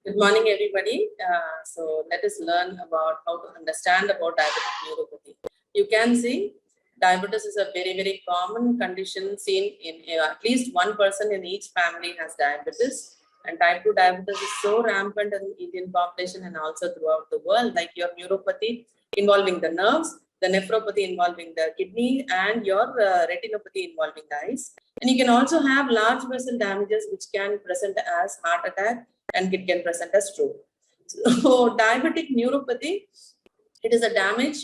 Good morning, everybody. So let us learn about how to understand about diabetic neuropathy. You can see diabetes is a very common condition seen in at least one person in each family has diabetes. And type 2 diabetes is so rampant in the Indian population and also throughout the world, like your neuropathy involving the nerves, the nephropathy involving the kidney, and your retinopathy involving the eyes. And you can also have large vessel damages which can present as heart attack and it can present as stroke. So diabetic neuropathy, it is a damage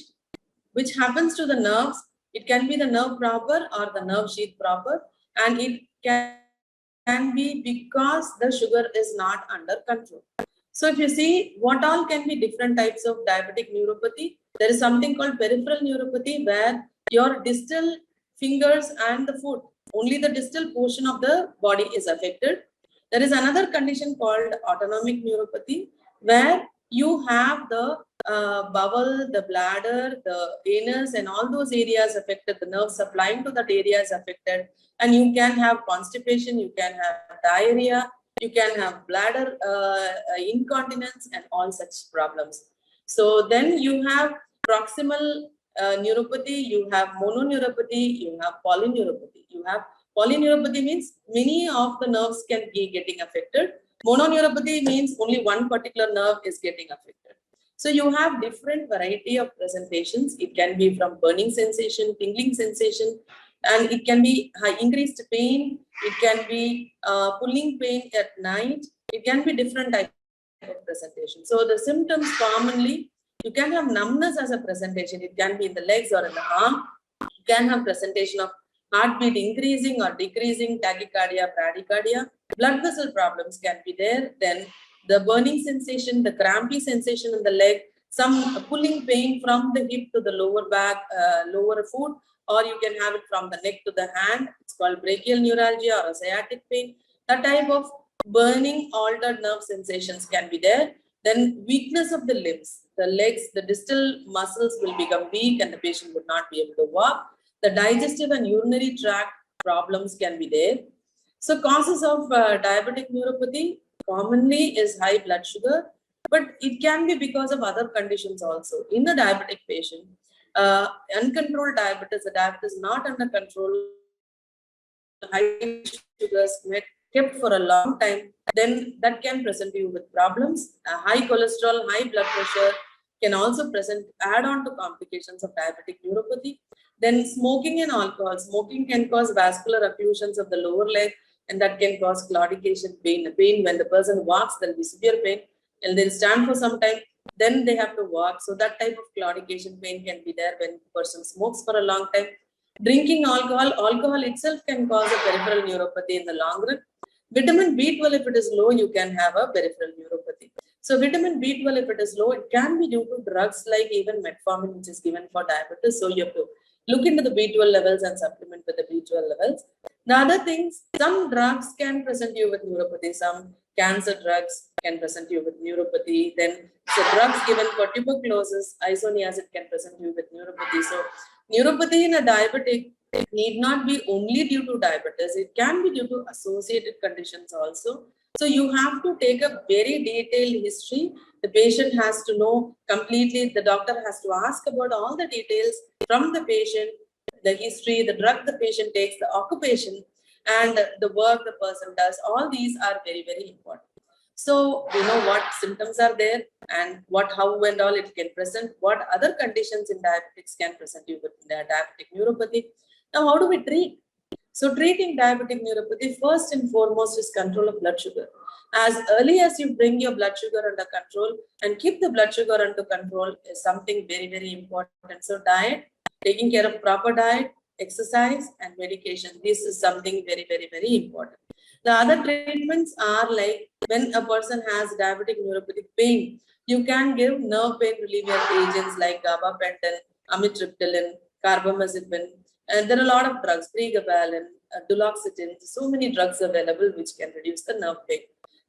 which happens to the nerves. It can be the nerve proper or the nerve sheath proper, and it can be because the sugar is not under control. So if you see what all can be different types of diabetic neuropathy, there is something called peripheral neuropathy where your distal fingers and the foot, only the distal portion of the body is affected. There is another condition called autonomic neuropathy where you have the bowel, the bladder, the anus, and all those areas affected, the nerve supplying to that area is affected, and you can have constipation, you can have diarrhea, you can have bladder incontinence, and all such problems. So then you have proximal neuropathy, you have mononeuropathy, you have polyneuropathy. You have polyneuropathy means many of the nerves can be getting affected. Mononeuropathy means only one particular nerve is getting affected. So you have different variety of presentations. It can be from burning sensation, tingling sensation, and it can be increased pain. It can be pulling pain at night. It can be different type of presentation. So the symptoms commonly, you can have numbness as a presentation. It can be in the legs or in the arm. You can have presentation of heartbeat increasing or decreasing, tachycardia, bradycardia. Blood vessel problems can be there. Then the burning sensation, the crampy sensation in the leg, some pulling pain from the hip to the lower back, lower foot, or you can have it from the neck to the hand. It's called brachial neuralgia or sciatic pain. That type of burning, altered nerve sensations can be there. Then weakness of the limbs, the legs, the distal muscles will become weak and the patient would not be able to walk. The digestive and urinary tract problems can be there. So causes of diabetic neuropathy commonly is high blood sugar, but it can be because of other conditions also. In a diabetic patient, uncontrolled diabetes, the diabetes not under control, high sugars kept for a long time, then that can present you with problems. High cholesterol, high blood pressure can also present add-on to complications of diabetic neuropathy. Then smoking and alcohol. Smoking can cause vascular occlusions of the lower leg, and that can cause claudication pain. Pain when the person walks, there will be severe pain, and they'll stand for some time, then they have to walk. So that type of claudication pain can be there when the person smokes for a long time. Drinking alcohol itself can cause a peripheral neuropathy in the long run. Vitamin B12, if it is low, you can have a peripheral neuropathy. So vitamin B12, if it is low, it can be due to drugs like even metformin, which is given for diabetes. So you have to look into the B12 levels and supplement with the B12 levels. The other things, some drugs can present you with neuropathy. Some cancer drugs can present you with neuropathy. Then so drugs given for tuberculosis, isoniazid can present you with neuropathy. So neuropathy in a diabetic need not be only due to diabetes. It can be due to associated conditions also. So you have to take a very detailed history. The patient has to know completely. The doctor has to ask about all the details from the patient, the history, the drug the patient takes, the occupation, and the work the person does. All these are very important. So we know what symptoms are there and how and all it can present, what other conditions in diabetics can present you with diabetic neuropathy. Now, how do we treat? So treating diabetic neuropathy, first and foremost, is control of blood sugar. As early as you bring your blood sugar under control and keep the blood sugar under control is something very important. So diet, taking care of proper diet, exercise, and medication. This is something very important. The other treatments are like when a person has diabetic neuropathic pain, you can give nerve pain reliever agents like gabapentin, amitriptyline, carbamazepine, and there are a lot of drugs, pregabalin, duloxetine, so many drugs available which can reduce the nerve pain.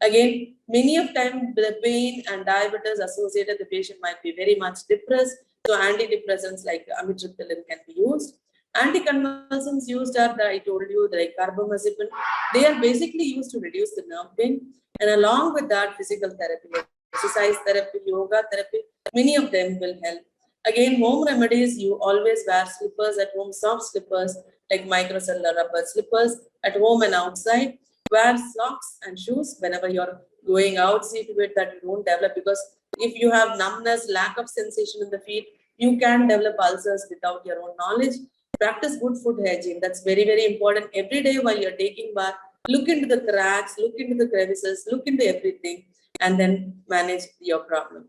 Again, many of time the pain and diabetes associated, the patient might be very much depressed. So antidepressants like amitriptyline can be used. Anticonvulsants used are, I told you, like carbamazepine. They are basically used to reduce the nerve pain. And along with that, physical therapy, exercise therapy, yoga therapy, many of them will help. Again, home remedies, you always wear slippers at home, soft slippers like microcellular rubber slippers at home and outside. Wear socks and shoes whenever you're going out. See to it that you don't develop, because if you have numbness, lack of sensation in the feet, you can develop ulcers without your own knowledge. Practice good food hygiene. That's very, very important. Every day while you're taking bath, look into the cracks, look into the crevices, look into everything, and then manage your problem.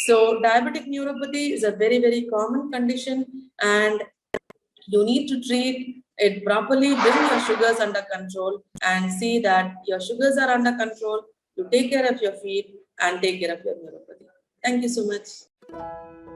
So diabetic neuropathy is a very, very common condition, and you need to treat it properly, bring your sugars under control, and see that your sugars are under control. You take care of your feet and take care of your neuropathy. Thank you so much.